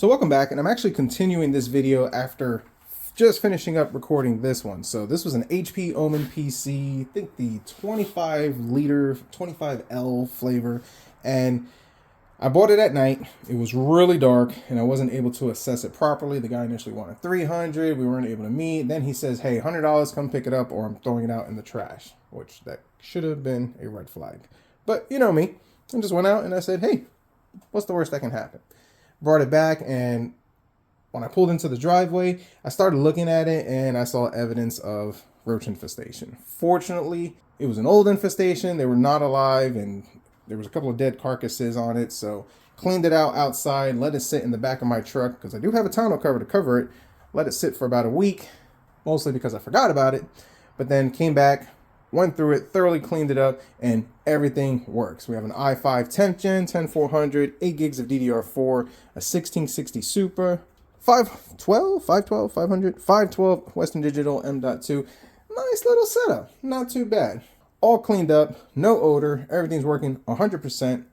So welcome back, and I'm actually continuing this video after just finishing up recording this one. So this was an HP Omen PC, I think the 25 liter, 25L flavor, and I bought it at night. It was really dark, and I wasn't able to assess it properly. The guy initially wanted 300. We weren't able to meet. Then he says, hey, $100, come pick it up, or I'm throwing it out in the trash, which that should have been a red flag. But you know me, I just went out and I said, hey, what's the worst that can happen? Brought it back, and when I pulled into the driveway, I started looking at it and I saw evidence of roach infestation. Fortunately, it was an old infestation. They were not alive, and there was a couple of dead carcasses on it. So cleaned it out outside, let it sit in the back of my truck because I do have a tonneau cover to cover it. Let it sit for about a week, mostly because I forgot about it, but then came back, went through it, thoroughly cleaned it up, and everything works. We have an i5 10th gen, 10400, 8 gigs of DDR4, a 1660 Super, 512 Western Digital M.2. Nice little setup, not too bad. All cleaned up, no odor, everything's working 100%.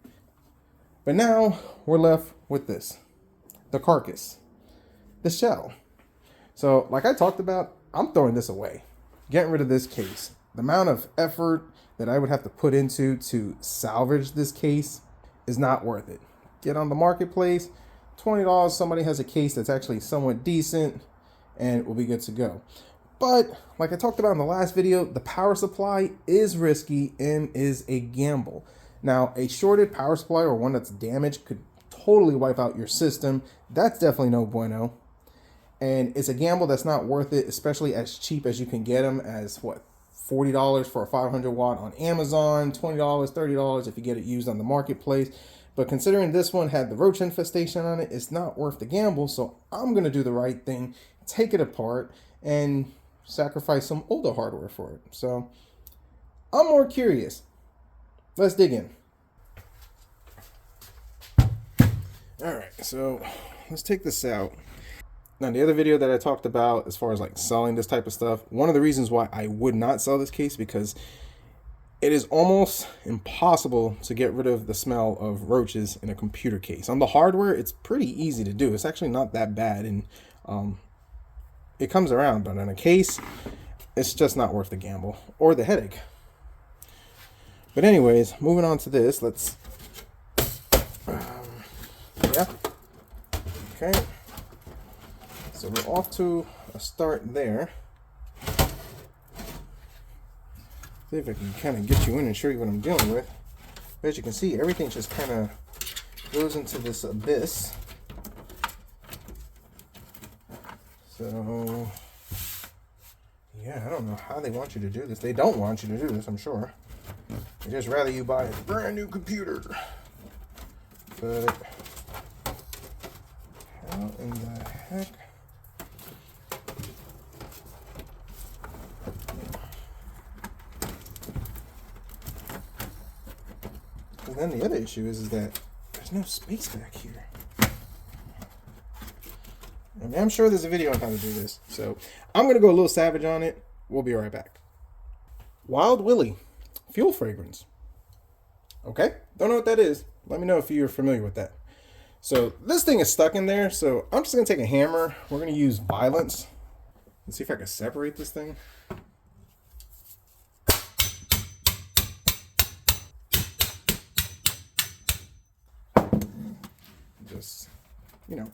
But now we're left with this, the carcass, the shell. So like I talked about, I'm throwing this away, getting rid of this case. The amount of effort that I would have to put into to salvage this case is not worth it. Get on the marketplace, $20, somebody has a case that's actually somewhat decent, and it will be good to go. But like I talked about in the last video, the power supply is risky and is a gamble. Now, a shorted power supply or one that's damaged could totally wipe out your system. That's definitely no bueno. And it's a gamble that's not worth it, especially as cheap as you can get them, as what, $40 for a 500 watt on Amazon, $20, $30 if you get it used on the marketplace. But considering this one had the roach infestation on it, it's not worth the gamble. So I'm going to do the right thing, take it apart, and sacrifice some older hardware for it. So I'm more curious. Let's dig in. All right, so let's take this out. Now, the other video that I talked about as far as like selling this type of stuff, one of the reasons why I would not sell this case, because it is almost impossible to get rid of the smell of roaches in a computer case. On the hardware, it's pretty easy to do. It's actually not that bad, and it comes around, but in a case, it's just not worth the gamble or the headache. But anyways, moving on to this, let's, yeah, okay. So we're off to a start there. See if I can kind of get you in and show you what I'm dealing with. As you can see, everything just kind of goes into this abyss. So, yeah, I don't know how they want you to do this. They don't want you to do this, I'm sure. They'd just rather you buy a brand new computer. But how in the heck? And then the other issue is that there's no space back here. I mean, I'm sure there's a video on how to do this. So I'm going to go a little savage on it. We'll be right back. Wild Willie fuel fragrance. Okay, don't know what that is. Let me know if you're familiar with that. So this thing is stuck in there. So I'm just going to take a hammer. We're going to use violence. Let's see if I can separate this thing. Just, you know,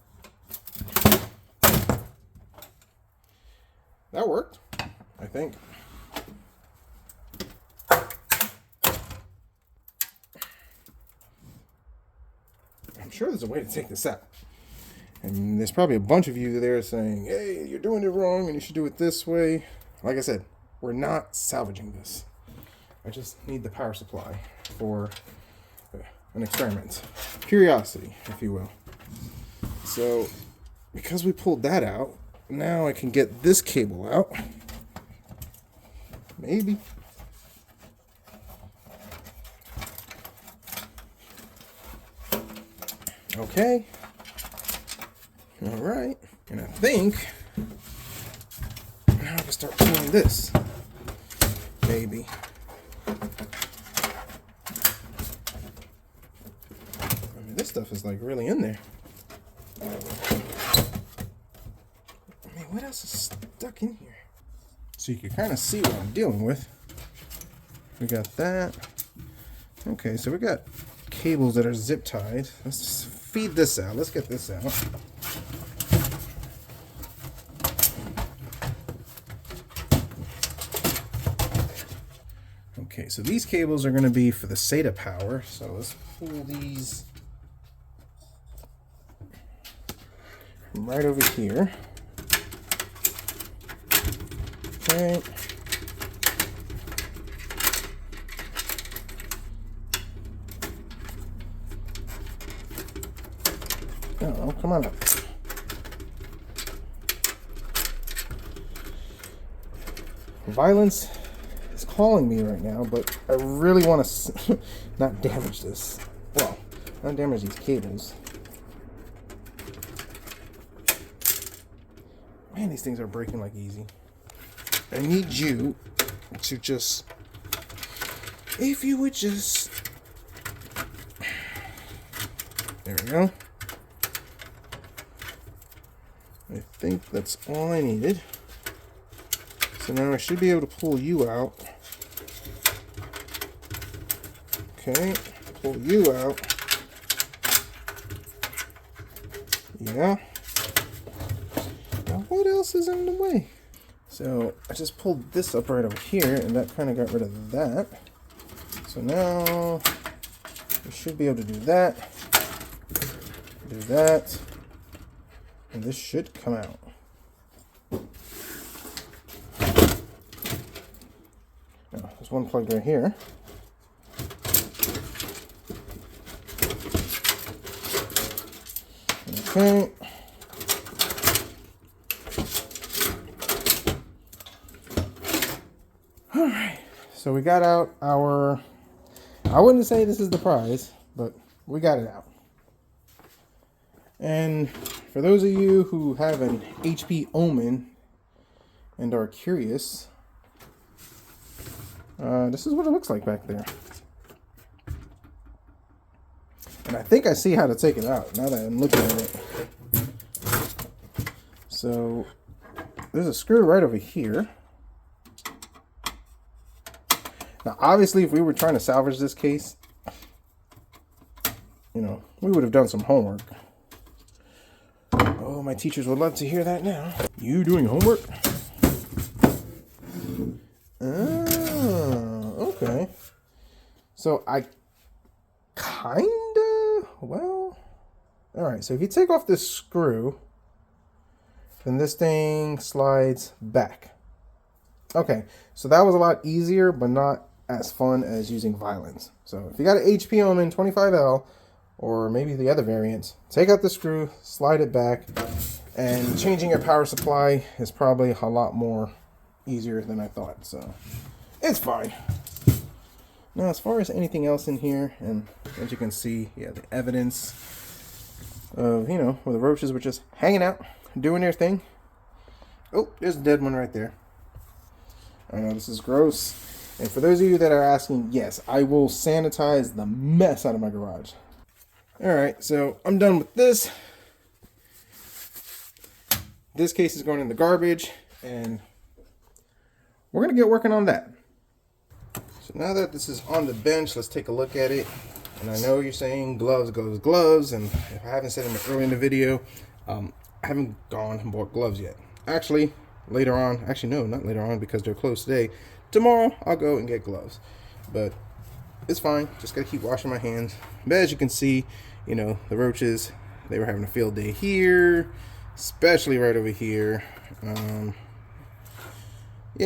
that worked, I think. I'm sure there's a way to take this out. And there's probably a bunch of you there saying, hey, you're doing it wrong and you should do it this way. Like I said, we're not salvaging this. I just need the power supply for an experiment. Curiosity, if you will. So, because we pulled that out, now I can get this cable out. Maybe. Okay. All right. And I think now I can start pulling this. Maybe. I mean, this stuff is like really in there. what else is stuck in here? So you can kind of see what I'm dealing with. We got that. Okay, so we got cables that are zip tied. Let's just feed this out. Let's get this out. Okay, so these cables are going to be for the SATA power. So let's pull these from right over here. Okay. Oh, come on up. Violence is calling me right now, but I really want to not damage this. Well, not damage these cables. Man, these things are breaking like easy. I need you to just, if you would just, there we go. I think that's all I needed. So now I should be able to pull you out. Okay, pull you out. Yeah. Now what else is in the way? So I just pulled this up right over here, and that kind of got rid of that. So now we should be able to do that. Do that. And this should come out. Now, there's one plugged right here. Okay. Alright. So we got out our, I wouldn't say this is the prize, but we got it out. And for those of you who have an HP Omen and are curious, this is what it looks like back there. And I think I see how to take it out now that I'm looking at it. So there's a screw right over here. Now, obviously, if we were trying to salvage this case, you know, we would have done some homework. Oh, my teachers would love to hear that now. You doing homework? Oh, okay. So I kinda, well, all right. So if you take off this screw, then this thing slides back. Okay, so that was a lot easier, but not as fun as using violence. So if you got an HP Omen 25L, or maybe the other variants, take out the screw, slide it back, and changing your power supply is probably a lot more easier than I thought, so it's fine. Now, as far as anything else in here, and as you can see, yeah, the evidence of, you know, where the roaches were just hanging out, doing their thing. Oh, there's a dead one right there. I know this is gross. And for those of you that are asking, yes, I will sanitize the mess out of my garage. Alright, so I'm done with this. This case is going in the garbage, and we're going to get working on that. So now that this is on the bench, let's take a look at it. And I know you're saying gloves goes gloves, and if I haven't said it early in the video, I haven't gone and bought gloves yet. Actually, later on, actually no, not later on because they're closed today. Tomorrow, I'll go and get gloves. But it's fine, just got to keep washing my hands. But as you can see, you know, the roaches, they were having a field day here, especially right over here. Yeah,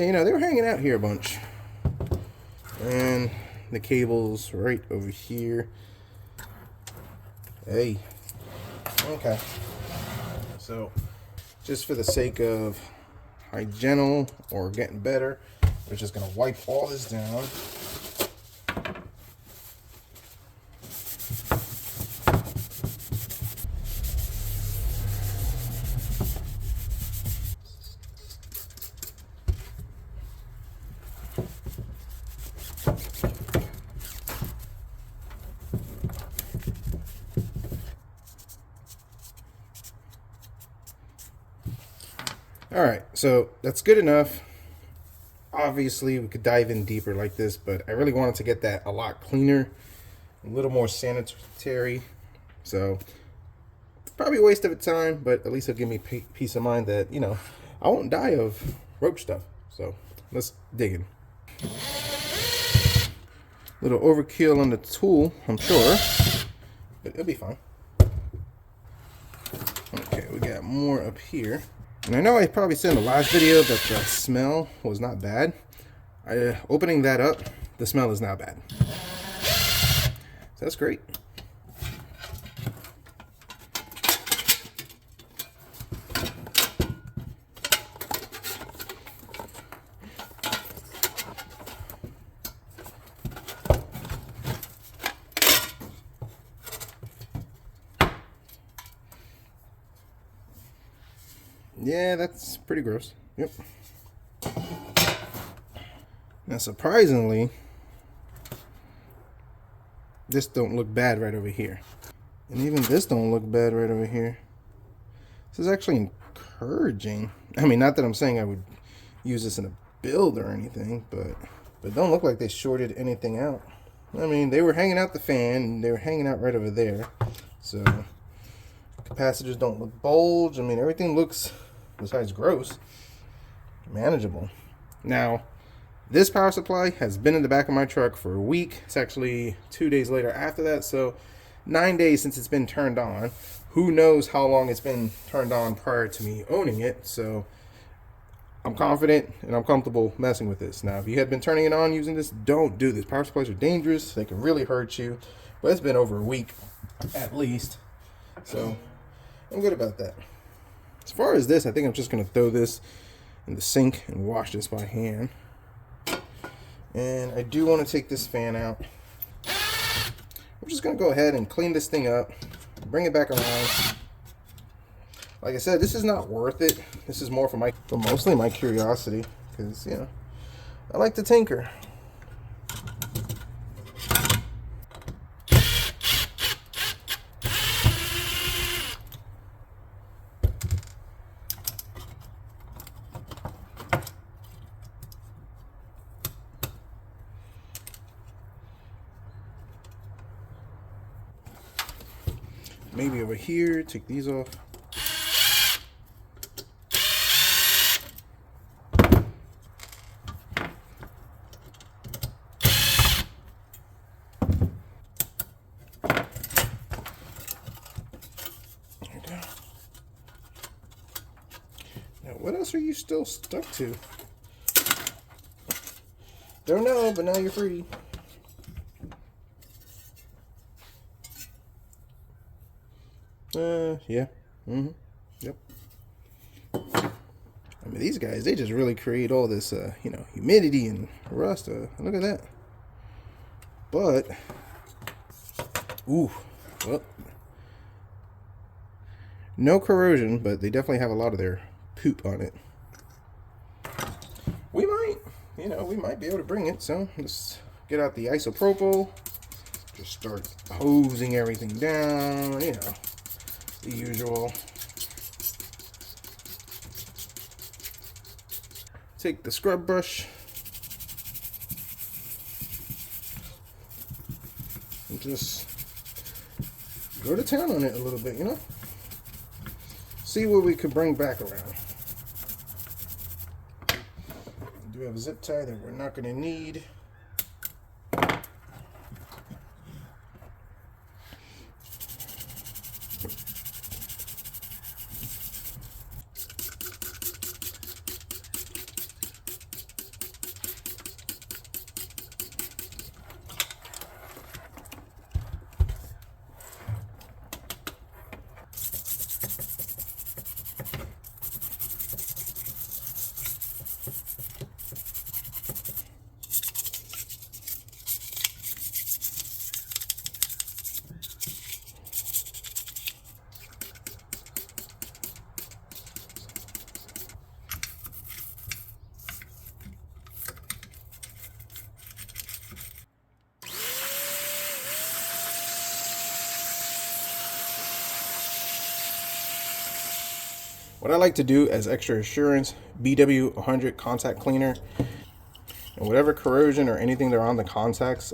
you know, they were hanging out here a bunch. And the cables right over here. Hey. Okay. So, just for the sake of hygiene or getting better, we're just going to wipe all this down. All right, so that's good enough. Obviously, we could dive in deeper like this, but I really wanted to get that a lot cleaner, a little more sanitary. So it's probably a waste of time, but at least it'll give me peace of mind that, you know, I won't die of roach stuff. So let's dig in. Little overkill on the tool, I'm sure, but it'll be fine. Okay, we got more up here. And I know I probably said in the last video that the smell was not bad. Opening that up, the smell is not bad. So that's great. Yeah, that's pretty gross. Yep. Now, surprisingly, this don't look bad right over here. And even this don't look bad right over here. This is actually encouraging. I mean, not that I'm saying I would use this in a build or anything, but it don't look like they shorted anything out. I mean, they were hanging out the fan, and they were hanging out right over there. So, capacitors don't look bulge. I mean, everything looks, besides gross, manageable. Now, this power supply has been in the back of my truck for a week. It's actually 2 days later after that, so 9 days since it's been turned on. Who knows how long it's been turned on prior to me owning it, so I'm confident and I'm comfortable messing with this. Now, if you had been turning it on using this, don't do this. Power supplies are dangerous. They can really hurt you, but it's been over a week at least, so I'm good about that. As far as this, I think I'm just going to throw this in the sink and wash this by hand. And I do want to take this fan out. I'm just going to go ahead and clean this thing up, bring it back around. Like I said, this is not worth it. This is more for mostly my curiosity, because, you know, I like to tinker. Maybe over here, take these off. There we go. Now, what else are you still stuck to? Don't know, but now you're free. Yeah. Yep. I mean, these guys, they just really create all this, you know, humidity and rust. Look at that. But, ooh, well, no corrosion, but they definitely have a lot of their poop on it. We might, you know, we might be able to bring it. So let's get out the isopropyl. Just start hosing everything down, you know. The usual. Take the scrub brush and just go to town on it a little bit, you know? See what we could bring back around. We do have a zip tie that we're not going to need. What I like to do as extra assurance, BW100 contact cleaner, and whatever corrosion or anything that are on the contacts,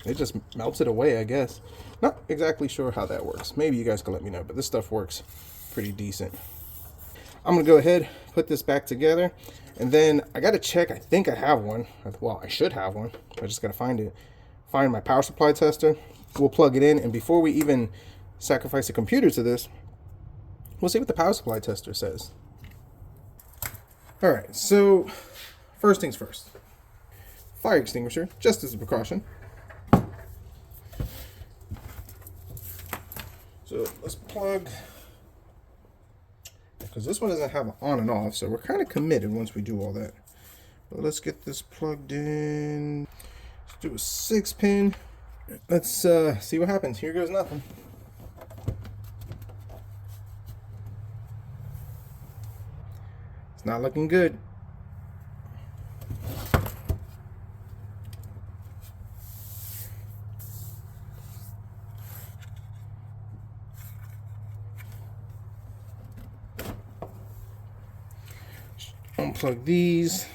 it just melts it away, I guess. Not exactly sure how that works. Maybe you guys can let me know, but this stuff works pretty decent. I'm gonna go ahead, put this back together, and then I gotta check. I think I have one. Well, I should have one. I just gotta find it. Find my power supply tester. We'll plug it in, and before we even sacrifice the computer to this, we'll see what the power supply tester says. All right, so first things first. Fire extinguisher, just as a precaution. So let's plug, because this one doesn't have an on and off, so we're kind of committed once we do all that. But let's get this plugged in. Let's do a 6-pin. Let's see what happens. Here goes nothing. It's not looking good. Unplug these.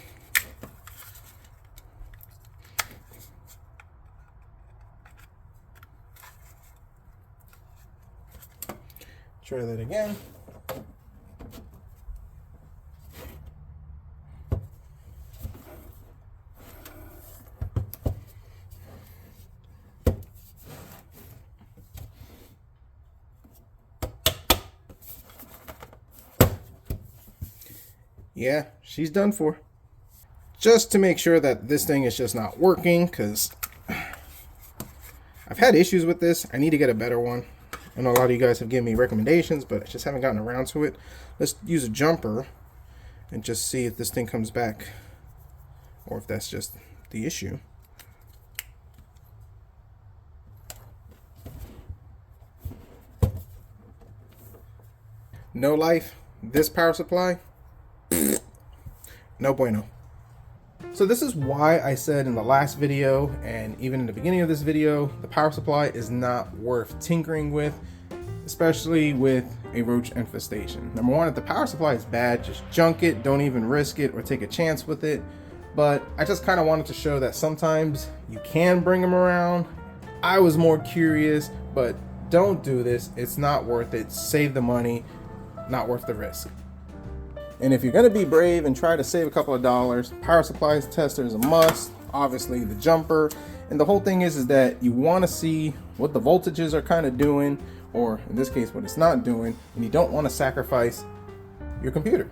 Try that again. Yeah, she's done for. Just to make sure that this thing is just not working, because I've had issues with this. I need to get a better one. I know a lot of you guys have given me recommendations, but I just haven't gotten around to it. Let's use a jumper and just see if this thing comes back, or if that's just the issue. No life. This power supply, no bueno. So this is why I said in the last video, and even in the beginning of this video, the power supply is not worth tinkering with, especially with a roach infestation. Number one, if the power supply is bad, just junk it. Don't even risk it or take a chance with it. But I just kind of wanted to show that sometimes you can bring them around. I was more curious, but don't do this. It's not worth it. Save the money, not worth the risk. And if you're going to be brave and try to save a couple of dollars, power supplies tester is a must. Obviously the jumper. And the whole thing is that you want to see what the voltages are kind of doing, or in this case what it's not doing, and you don't want to sacrifice your computer.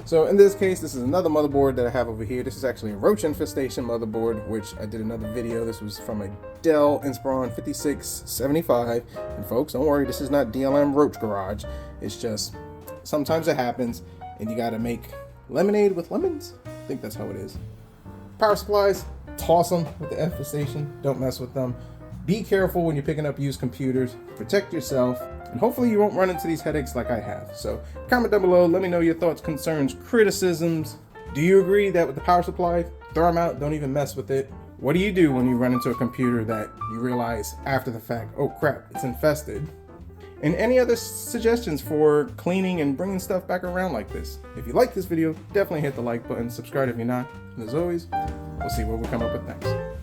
So in this case, this is another motherboard that I have over here. This is actually a Roach infestation motherboard, which I did another video. This was from a Dell Inspiron 5675. And folks, don't worry, this is not DLM Roach Garage. It's just sometimes it happens, and you gotta make lemonade with lemons. I think that's how it is. Power supplies, toss them with the infestation. Don't mess with them. Be careful when you're picking up used computers. Protect yourself, and hopefully you won't run into these headaches like I have. So comment down below, let me know your thoughts, concerns, criticisms. Do you agree that with the power supply, throw them out, don't even mess with it? What do you do when you run into a computer that you realize after the fact, oh crap, it's infested? And any other suggestions for cleaning and bringing stuff back around like this? If you like this video, definitely hit the like button, subscribe if you're not. And as always, we'll see what we come up with next.